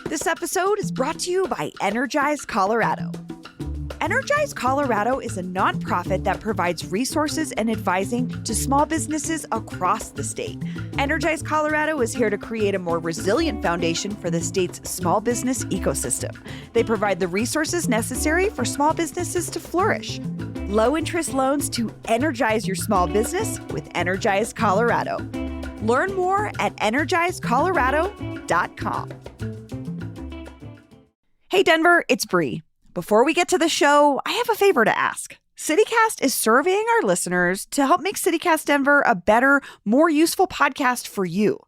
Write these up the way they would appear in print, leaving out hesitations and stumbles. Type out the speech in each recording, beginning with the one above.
This episode is brought to you by Energize Colorado. Energize Colorado is a nonprofit that provides resources and advising to small businesses across the state. Energize Colorado is here to create a more resilient foundation for the state's small business ecosystem. They provide the resources necessary for small businesses to flourish. Low interest loans to energize your small business with Energize Colorado. Learn more at energizecolorado.com. Hey Denver, it's Bree. Before we get to the show, I have a favor to ask. CityCast is surveying our listeners to help make CityCast Denver a better, more useful podcast for you.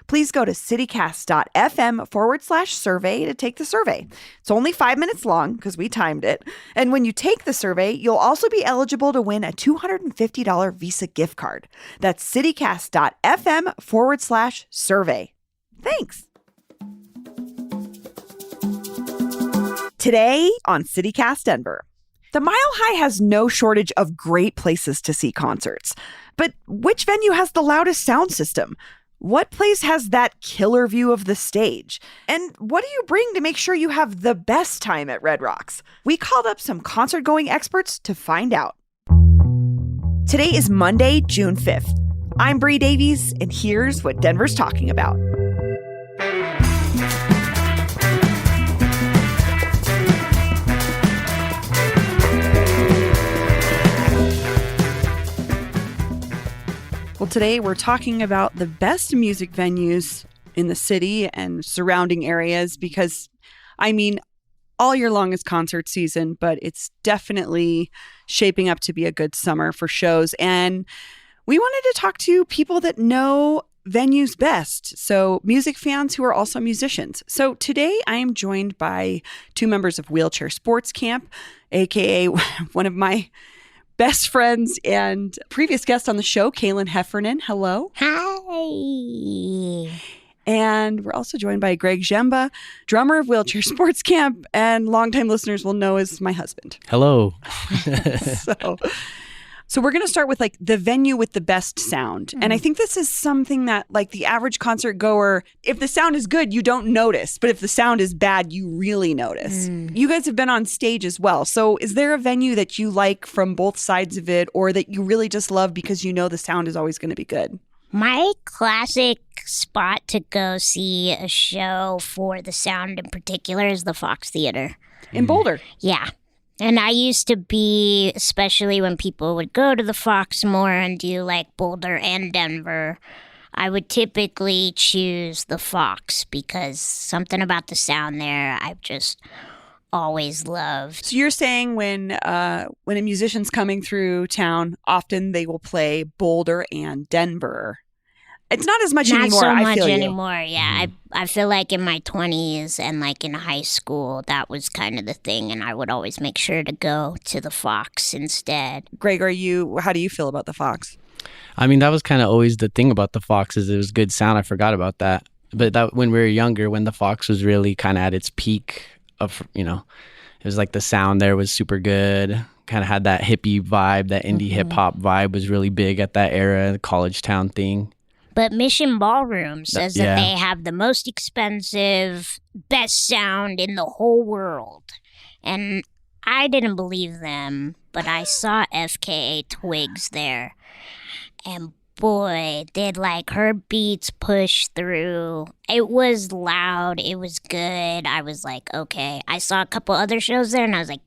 Please go to citycast.fm/survey to take the survey. It's only 5 minutes long because we timed it. And when you take the survey, you'll also be eligible to win a $250 Visa gift card. That's citycast.fm/survey. Thanks. Today on CityCast Denver, the Mile High has no shortage of great places to see concerts. But which venue has the loudest sound system? What place has that killer view of the stage? And what do you bring to make sure you have the best time at Red Rocks? We called up some concert-going experts to find out. Today is Monday, June 5th. I'm Bree Davies, and here's what Denver's talking about. Well, today we're talking about the best music venues in the city and surrounding areas because, all year long is concert season, but it's definitely shaping up to be a good summer for shows. And we wanted to talk to people that know venues best, so music fans who are also musicians. So today I am joined by two members of Wheelchair Sports Camp, aka one of my best friends and previous guest on the show, Kaylin Heffernan. Hello. Hi. And we're also joined by Greg Zhemba, drummer of Wheelchair Sports Camp, and longtime listeners will know as my husband. Hello. So we're going to start with the venue with the best sound. And I think this is something that the average concert goer, if the sound is good, you don't notice. But if the sound is bad, you really notice. You guys have been on stage as well. So is there a venue that you like from both sides of it or that you really just love because you know the sound is always going to be good? My classic spot to go see a show for the sound in particular is the Fox Theater. In Boulder? Yeah. And I used to be, especially when people would go to the Fox more and do Boulder and Denver, I would typically choose the Fox because something about the sound there I've just always loved. So you're saying when a musician's coming through town, often they will play Boulder and Denver. It's not as much anymore. Not so I much feel anymore. Yeah, I feel like in my 20s and in high school, that was kind of the thing, and I would always make sure to go to the Fox instead. Greg, how do you feel about the Fox? That was kind of always the thing about the Fox is it was good sound. I forgot about that. But that when we were younger, when the Fox was really kind of at its peak of, it was the sound there was super good. Kind of had that hippie vibe, that indie hip hop vibe was really big at that era, the college town thing. But Mission Ballroom says that they have the most expensive, best sound in the whole world. And I didn't believe them, but I saw FKA Twigs there. And boy, did her beats push through. It was loud. It was good. I was like, okay. I saw a couple other shows there, and I was like,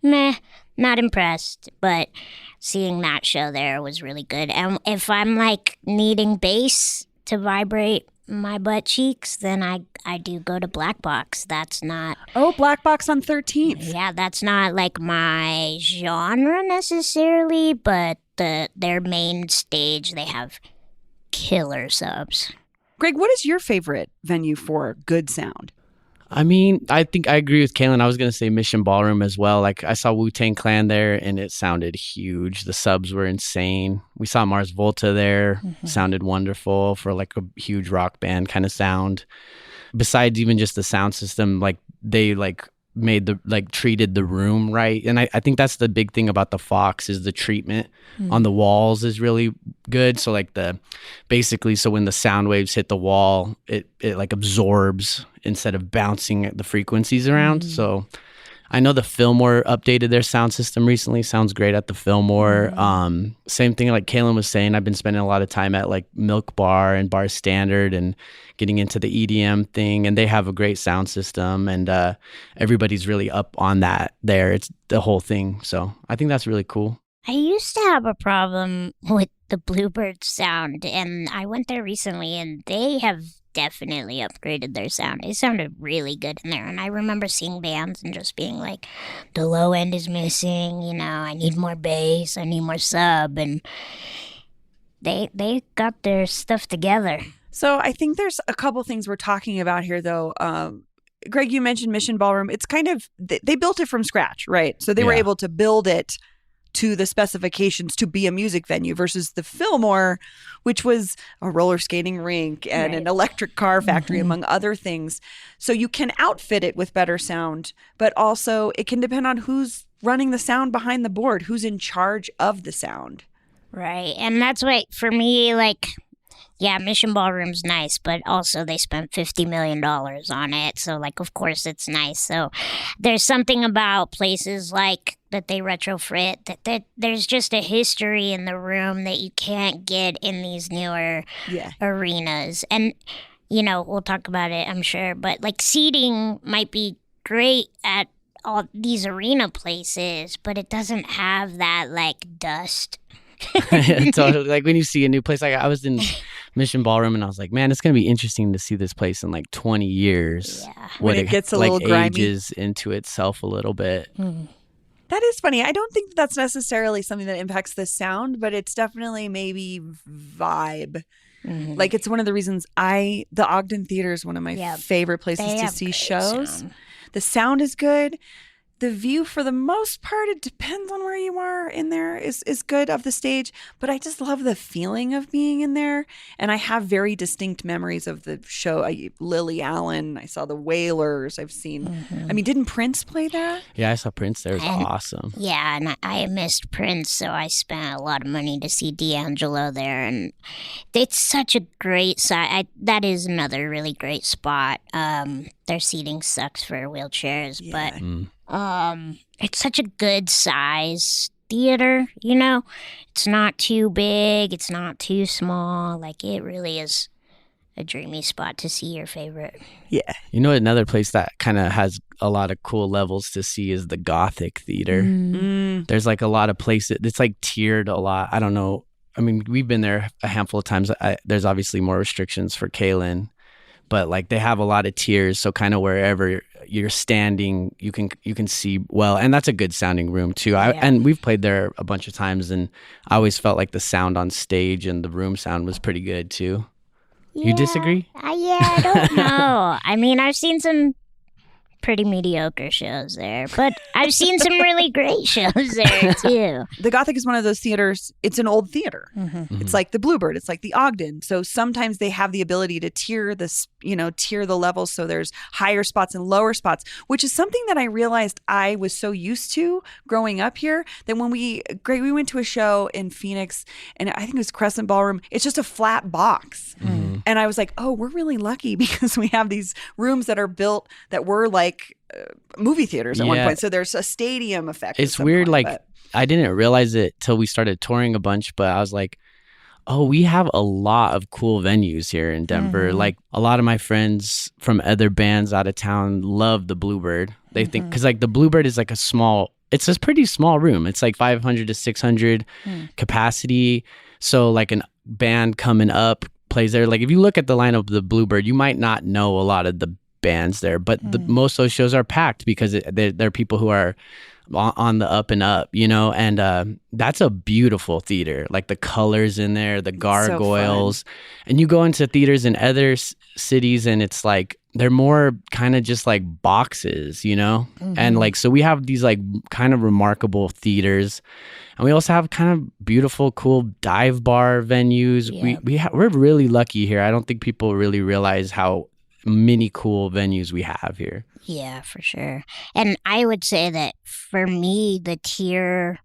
meh, not impressed. But seeing that show there was really good. And if I'm needing bass to vibrate my butt cheeks, then I do go to Black Box. That's not... Oh, Black Box on 13th. Yeah, that's not my genre necessarily, but their main stage, they have killer subs. Greg, what is your favorite venue for good sound? I think I agree with Kaylin. I was going to say Mission Ballroom as well. I saw Wu-Tang Clan there, and it sounded huge. The subs were insane. We saw Mars Volta there. Sounded wonderful for a huge rock band kind of sound. Besides even just the sound system, they made treated the room right. And I think that's the big thing about the Fox is the treatment on the walls is really good. So like so when the sound waves hit the wall, it like absorbs instead of bouncing the frequencies around. So I know the Fillmore updated their sound system recently. Sounds great at the Fillmore. Same thing like Kaylin was saying, I've been spending a lot of time at like Milk Bar and Bar Standard and getting into the EDM thing, and they have a great sound system, and everybody's really up on that there. It's the whole thing. So I think that's really cool. I used to have a problem with the Bluebird sound, and I went there recently, and they have definitely upgraded their sound. It sounded really good in there, and I remember seeing bands and just being like, the low end is missing, you know, I need more bass, I need more sub, and they got their stuff together. So I think there's a couple things we're talking about here, though. Greg, you mentioned Mission Ballroom. It's kind of, they built it from scratch, right? So they were able to build it to the specifications to be a music venue versus the Fillmore, which was a roller skating rink and an electric car factory, among other things. So you can outfit it with better sound, but also it can depend on who's running the sound behind the board, who's in charge of the sound. Right. And that's why, for me, like, yeah, Mission Ballroom's nice, but also they spent $50 million on it. So, like, of course it's nice. So there's something about places like that they retrofit, that there's just a history in the room that you can't get in these newer arenas. And, you know, we'll talk about it, I'm sure. But, like, seating might be great at all these arena places, but it doesn't have that, like, dust. Totally. Like when you see a new place, like I was in Mission Ballroom and I was like, man, it's gonna be interesting to see this place in like 20 years. Yeah. When it gets a little grimy, ages into itself a little bit. That is funny. I don't think that's necessarily something that impacts the sound, but it's definitely maybe vibe. Like it's one of the reasons the Ogden Theater is one of my favorite places to see shows. Sound. The sound is good. The view, for the most part, it depends on where you are in there, is good of the stage. But I just love the feeling of being in there. And I have very distinct memories of the show. Lily Allen, I saw the Wailers, I've seen. I mean, didn't Prince play there? Yeah, I saw Prince there. It was awesome. Yeah, and I missed Prince, so I spent a lot of money to see D'Angelo there. And it's such a great site. That is another really great spot. Their seating sucks for wheelchairs, but it's such a good size theater, you know? It's not too big, it's not too small. Like, it really is a dreamy spot to see your favorite. Yeah. You know, another place that kind of has a lot of cool levels to see is the Gothic Theater. There's like a lot of places, it's like tiered a lot. I don't know. I mean, we've been there a handful of times. There's obviously more restrictions for Kaylin. But like they have a lot of tiers, so kind of wherever you're standing, you can see well, and that's a good sounding room too. And we've played there a bunch of times, and I always felt like the sound on stage and the room sound was pretty good too. You disagree? I don't know. I mean, I've seen some pretty mediocre shows there, but I've seen some really great shows there too. The Gothic is one of those theaters. It's an old theater. It's like the Bluebird. It's like the Ogden. So sometimes they have the ability to tier the levels. So there's higher spots and lower spots, which is something that I realized I was so used to growing up here that when we went to a show in Phoenix, and I think it was Crescent Ballroom. It's just a flat box. And I was like, oh, we're really lucky because we have these rooms that are built that were like movie theaters at one point. So there's a stadium effect. It's weird. I didn't realize it till we started touring a bunch, but I was like, oh, we have a lot of cool venues here in Denver. Like a lot of my friends from other bands out of town love the Bluebird. They think, because like the Bluebird is like it's a pretty small room. It's like 500 to 600 capacity. So like a band coming up plays there. Like if you look at the lineup of the Bluebird, you might not know a lot of the bands there, but most of those shows are packed because they're people who are on the up and up, you know, and that's a beautiful theater. Like the colors in there, the gargoyles, and you go into theaters in other cities and it's like they're more kind of just like boxes, you know, and like so we have these like kind of remarkable theaters, and we also have kind of beautiful, cool dive bar venues. We're really lucky here. I don't think people really realize how many cool venues we have here. Yeah, for sure. And I would say that for me, the tier,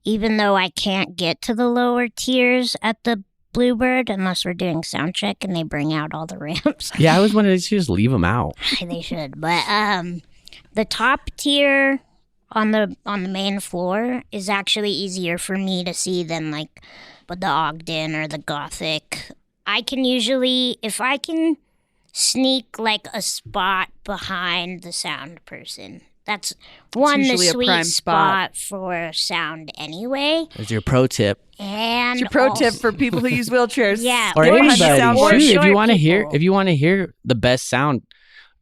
even though I can't get to the lower tiers at the Bluebird unless we're doing sound check and they bring out all the ramps. Yeah, I was wondering, they should just leave them out. They should. But the top tier on the main floor is actually easier for me to see than like the Ogden or the Gothic. I can usually, if I can sneak like a spot behind the sound person, that's the sweet spot for sound anyway. That's your pro tip. And it's your pro tip for people who use wheelchairs. Yeah, or anybody. Shoot, if you want to hear the best sound,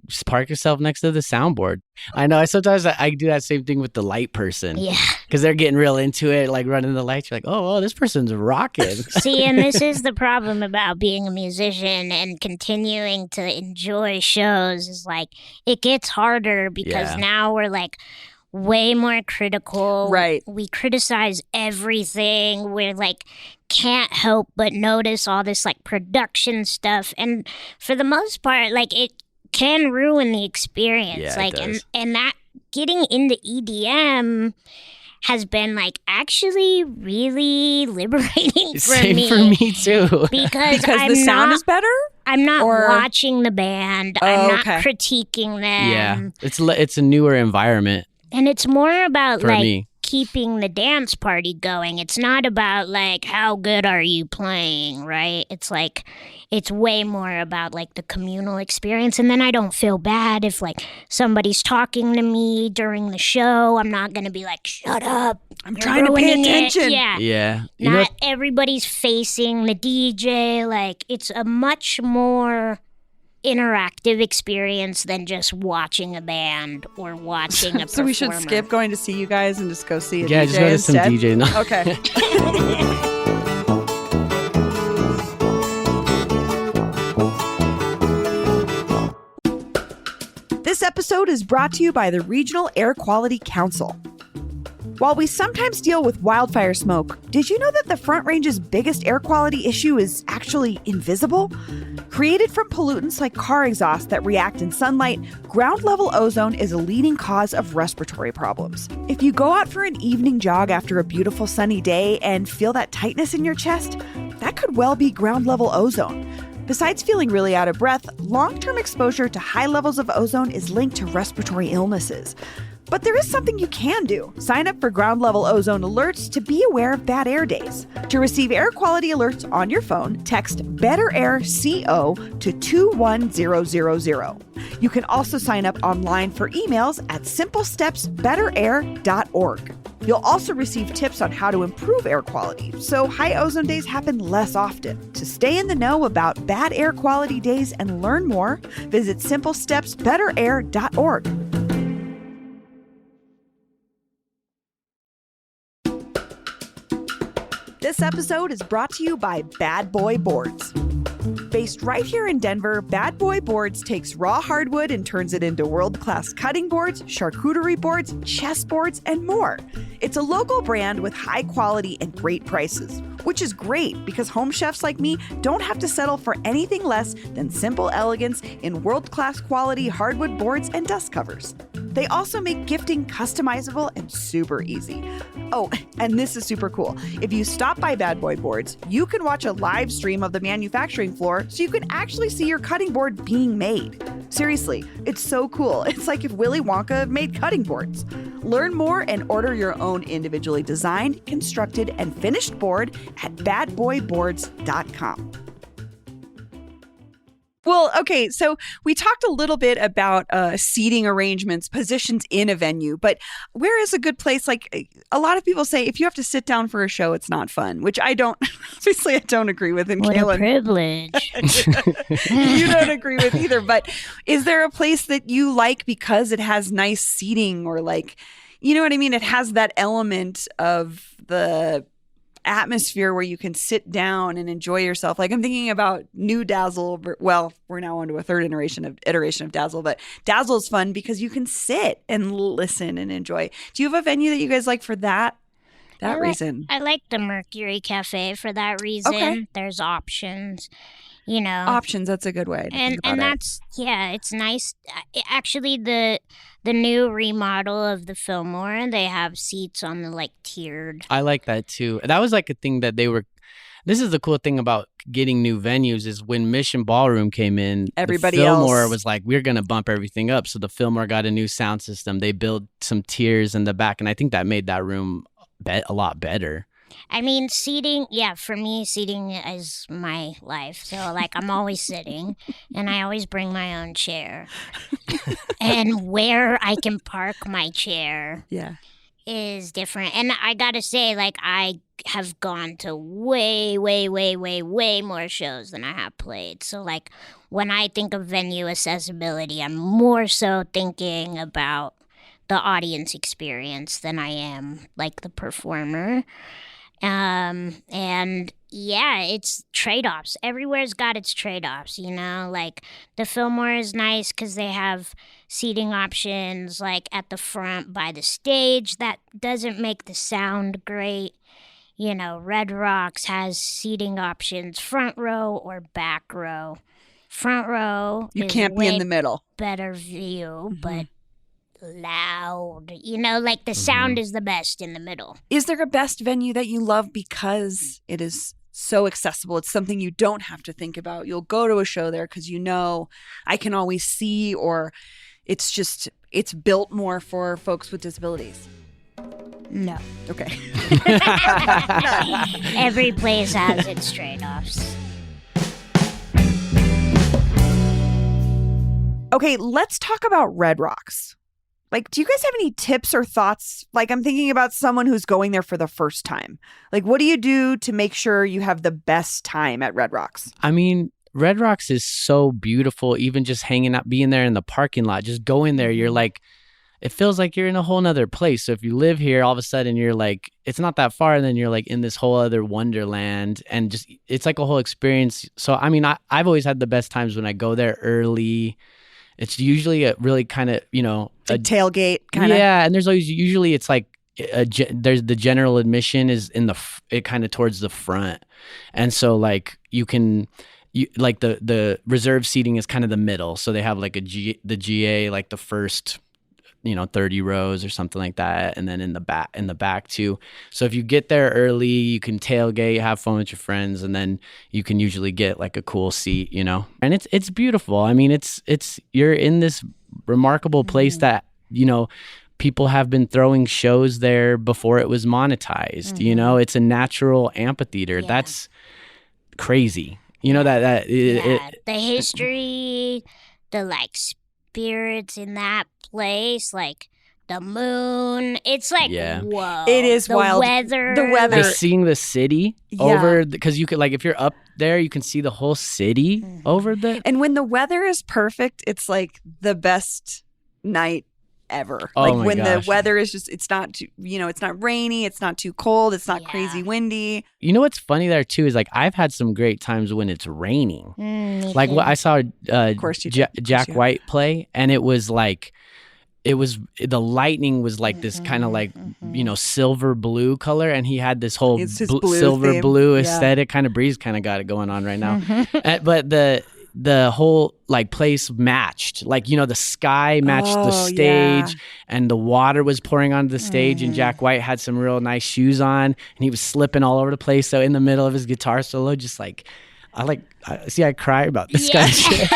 just park yourself next to the soundboard. I know. Sometimes I do that same thing with the light person. Yeah. Because they're getting real into it, like running the lights. You're like, oh, this person's rocking. See, and this is the problem about being a musician and continuing to enjoy shows is like it gets harder because now we're like way more critical. Right. We criticize everything. We're like can't help but notice all this like production stuff. And for the most part, like it can ruin the experience. Yeah, like it does. and that getting into EDM has been like actually really liberating for Same me. for me too. Because the sound is better? I'm not watching the band. I'm not critiquing them. Yeah. It's a newer environment. And it's more about for like me. Keeping the dance party going. It's not about like how good are you playing, right? It's like it's way more about like the communal experience. And then I don't feel bad if like somebody's talking to me during the show. I'm not going to be like, shut up. I'm trying to pay attention. Yeah. Yeah. Not everybody's facing the DJ. Like it's a much more interactive experience than just watching a band or watching a performer. So we should skip going to see you guys and just go see a DJ just go to instead? some DJ. No. Okay. This episode is brought to you by the Regional Air Quality Council. While we sometimes deal with wildfire smoke, did you know that the Front Range's biggest air quality issue is actually invisible? Created from pollutants like car exhaust that react in sunlight, ground-level ozone is a leading cause of respiratory problems. If you go out for an evening jog after a beautiful sunny day and feel that tightness in your chest, that could well be ground-level ozone. Besides feeling really out of breath, long-term exposure to high levels of ozone is linked to respiratory illnesses. But there is something you can do. Sign up for ground level ozone alerts to be aware of bad air days. To receive air quality alerts on your phone, text Better Air CO to 21000. You can also sign up online for emails at simplestepsbetterair.org. You'll also receive tips on how to improve air quality, so high ozone days happen less often. To stay in the know about bad air quality days and learn more, visit simplestepsbetterair.org. This episode is brought to you by Bad Boy Boards. Based right here in Denver, Bad Boy Boards takes raw hardwood and turns it into world-class cutting boards, charcuterie boards, chess boards, and more. It's a local brand with high quality and great prices, which is great because home chefs like me don't have to settle for anything less than simple elegance in world-class quality hardwood boards and dust covers. They also make gifting customizable and super easy. Oh, and this is super cool. If you stop by Bad Boy Boards, you can watch a live stream of the manufacturing floor so you can actually see your cutting board being made. Seriously, it's so cool. It's like if Willy Wonka made cutting boards. Learn more and order your own individually designed, constructed, and finished board at badboyboards.com. Well, okay, so we talked a little bit about seating arrangements, positions in a venue, but where is a good place? Like a lot of people say if you have to sit down for a show, it's not fun, which I don't, obviously I don't agree with. And what Kaylin, a privilege. You don't agree with either, but is there a place that you like because it has nice seating or like, you know what I mean? It has that element of the atmosphere where you can sit down and enjoy yourself. Like I'm thinking about new Dazzle. Well, we're now on to a third iteration of Dazzle, but Dazzle is fun because you can sit and listen and enjoy. Do you have a venue that you guys like for that reason? I like the Mercury Cafe for that reason. Okay. There's options. you know. Options, that's a good way to think about and it. that's it's nice. Actually, the new remodel of the Fillmore, they have seats on the like tiered. I like that too. That was like a thing that they were. This is the cool thing about getting new venues is when Mission Ballroom came in, Everybody the Fillmore else was like, we're going to bump everything up. So the Fillmore got a new sound system. They built some tiers in the back, and I think that made that room a lot better. I mean, seating, for me, seating is my life. So, like, I'm always sitting, and I always bring my own chair. And where I can park my chair is different. And I gotta say, like, I have gone to way, way, way, way, way more shows than I have played. So, like, when I think of venue accessibility, I'm more so thinking about the audience experience than I am, like, the performer. And it's trade-offs. Everywhere's got its trade-offs, you know? Like, the Fillmore is nice because they have seating options, like, at the front by the stage. That doesn't make the sound great. You know, Red Rocks has seating options, front row or back row. Front row you can't be in the middle. Better view, but loud. You know, like the sound is the best in the middle. Is there a best venue that you love because it is so accessible? It's something you don't have to think about. You'll go to a show there because you know I can always see, or it's built more for folks with disabilities. No. Okay. Every place has its trade-offs. Okay, let's talk about Red Rocks. Like, do you guys have any tips or thoughts? Like, I'm thinking about someone who's going there for the first time. Like, what do you do to make sure you have the best time at Red Rocks? I mean, Red Rocks is so beautiful. Even just hanging out, being there in the parking lot, just going there, you're like, it feels like you're in a whole nother place. So if you live here, all of a sudden you're like, it's not that far. And then you're like in this whole other wonderland, and just, it's like a whole experience. So, I mean, I've always had the best times when I go there early. It's usually a really kind of, you know, a tailgate kind of. Yeah. And there's always, usually it's like, there's the general admission is in it kind of towards the front. And so like like the reserve seating is kind of the middle. So they have like the GA, like the first, 30 rows or something like that. And then in the back too. So if you get there early, you can tailgate, have fun with your friends, and then you can usually get like a cool seat, and it's beautiful. I mean, you're in this remarkable place that, people have been throwing shows there before it was monetized. It's a natural amphitheater. Yeah. That's crazy. The history, the like spirits in that place, like the moon. It's like, whoa. It is the wild. The weather. Just seeing the city over, because you could, like, if you're up there, you can see the whole city over there. And when the weather is perfect, it's like the best night ever. Oh, like my when gosh. the weather is just, it's not too, it's not rainy, it's not too cold, it's not crazy windy. You know what's funny there too is like I've had some great times when it's raining. Like what I saw of course Jack White play, and it was like the lightning was like this kind of like silver blue color, and he had this whole silver theme. Blue aesthetic kind of breeze kind of got it going on right now. But the whole like place matched, like, the sky matched the stage, and the water was pouring onto the stage, and Jack White had some real nice shoes on, and he was slipping all over the place. So in the middle of his guitar solo, just like, I cry about this kind of shit.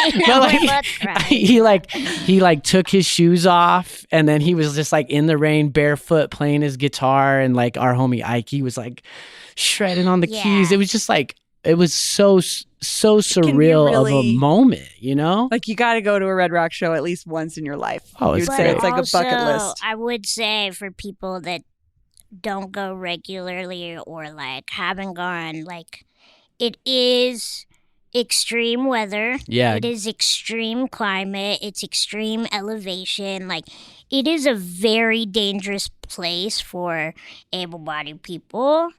He took his shoes off, and then he was just like in the rain, barefoot, playing his guitar, and like our homie Ike was like shredding on the keys. It was just like, it was so surreal of a moment, Like, you got to go to a Red Rock show at least once in your life. Oh, you'd say it's like a bucket list. I would say for people that don't go regularly or like haven't gone, like, it is extreme weather. Yeah. It is extreme climate. It's extreme elevation. Like, it is a very dangerous place for able-bodied people.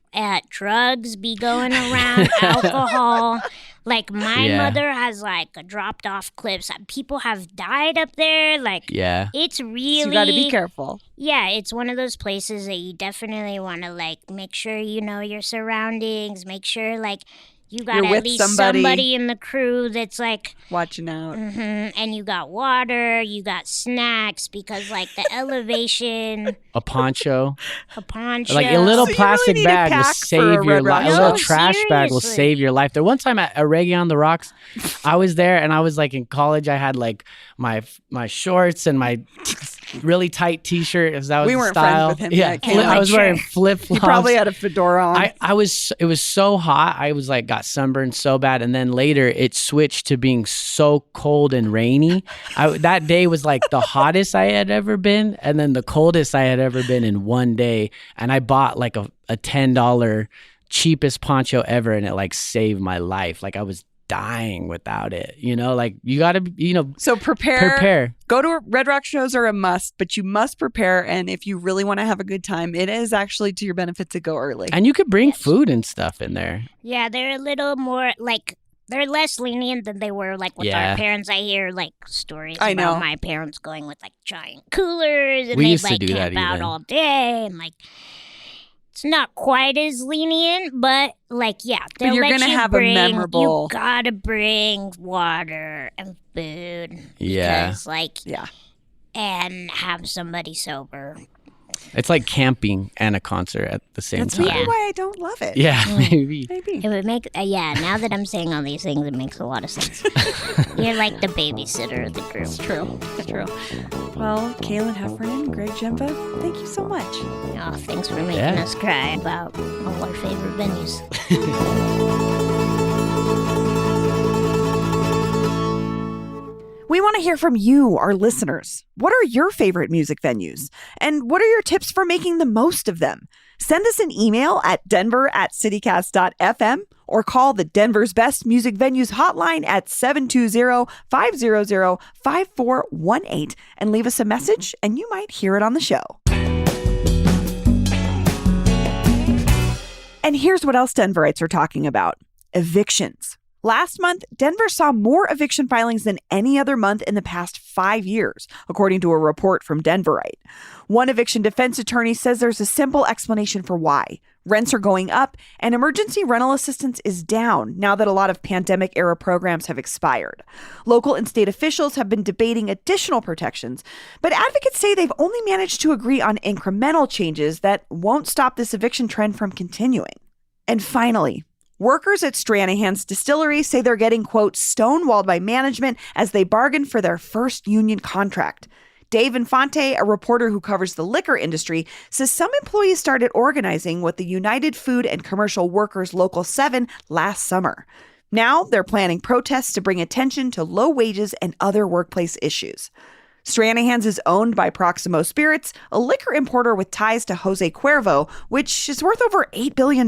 Drugs be going around, alcohol. Like, my mother has like dropped off cliffs. People have died up there. Like, it's really, so you got to be careful. Yeah, it's one of those places that you definitely want to like make sure you know your surroundings. Make sure like You got You're at with least somebody. somebody in the crew that's like Watching out. and you got water, you got snacks because like the elevation, A poncho. a poncho, Like a little So you plastic really need a bag will pack for save a your Red life. Rock A little No, trash bag will seriously. save your life. There one time at a Reggae on the Rocks, I was there and I was like in college. I had like my shorts and my really tight T-shirt. As that was We the weren't style. friends with him Yeah, yet, Caleb. I was wearing flip He flops. probably had a fedora on. I was. It was so hot. I was like got sunburned so bad, and then later it switched to being so cold and rainy. That day was like the hottest I had ever been, and then the coldest I had ever been in one day. And I bought like a $10 cheapest poncho ever, and it like saved my life. Like I was dying without it. You know, like you got to, so prepare. Go to Red Rock shows are a must, but you must prepare. And if you really want to have a good time, it is actually to your benefit to go early. And you could bring food and stuff in there. Yeah, they're a little more like they're less lenient than they were like with Yeah. our parents. I hear like stories I know. about my parents going with like giant coolers and We they used to like do that camp out even. all day and like it's not quite as lenient, but like yeah, they'll you're let gonna you have a bring, memorable- You gotta bring water and food. Yeah. Because like Yeah. and have somebody sober. It's like camping and a concert at the same That's time. maybe Yeah. why I don't love it. Yeah, maybe. Maybe. It would make yeah. Now that I'm saying all these things, it makes a lot of sense. You're like the babysitter of the group. It's true. It's true. Well, Kaylin Heffernan, Greg Jempa, thank you so much. Oh, thanks for making Yeah. us cry about all our favorite venues. We want to hear from you, our listeners. What are your favorite music venues? And what are your tips for making the most of them? Send us an email at denver@citycast.fm or call the Denver's Best Music Venues hotline at 720-500-5418 and leave us a message and you might hear it on the show. And here's what else Denverites are talking about: evictions. Last month, Denver saw more eviction filings than any other month in the past 5 years, according to a report from Denverite. One eviction defense attorney says there's a simple explanation for why. Rents are going up and emergency rental assistance is down now that a lot of pandemic-era programs have expired. Local and state officials have been debating additional protections, but advocates say they've only managed to agree on incremental changes that won't stop this eviction trend from continuing. And finally, workers at Stranahan's distillery say they're getting, quote, stonewalled by management as they bargain for their first union contract. Dave Infante, a reporter who covers the liquor industry, says some employees started organizing with the United Food and Commercial Workers Local 7 last summer. Now they're planning protests to bring attention to low wages and other workplace issues. Stranahan's is owned by Proximo Spirits, a liquor importer with ties to Jose Cuervo, which is worth over $8 billion.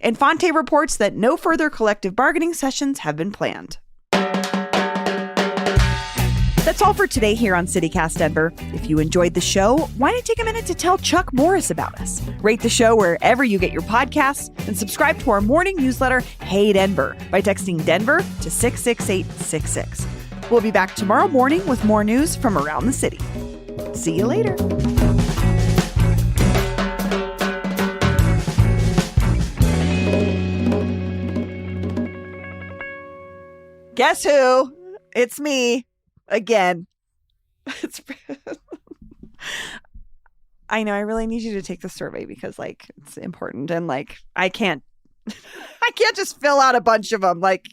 Infante reports that no further collective bargaining sessions have been planned. That's all for today here on CityCast Denver. If you enjoyed the show, why not take a minute to tell Chuck Morris about us? Rate the show wherever you get your podcasts and subscribe to our morning newsletter, Hey Denver, by texting Denver to 66866. We'll be back tomorrow morning with more news from around the city. See you later. Guess who? It's me. Again. I know, I really need you to take the survey because, like, it's important. And, like, I can't just fill out a bunch of them. Like,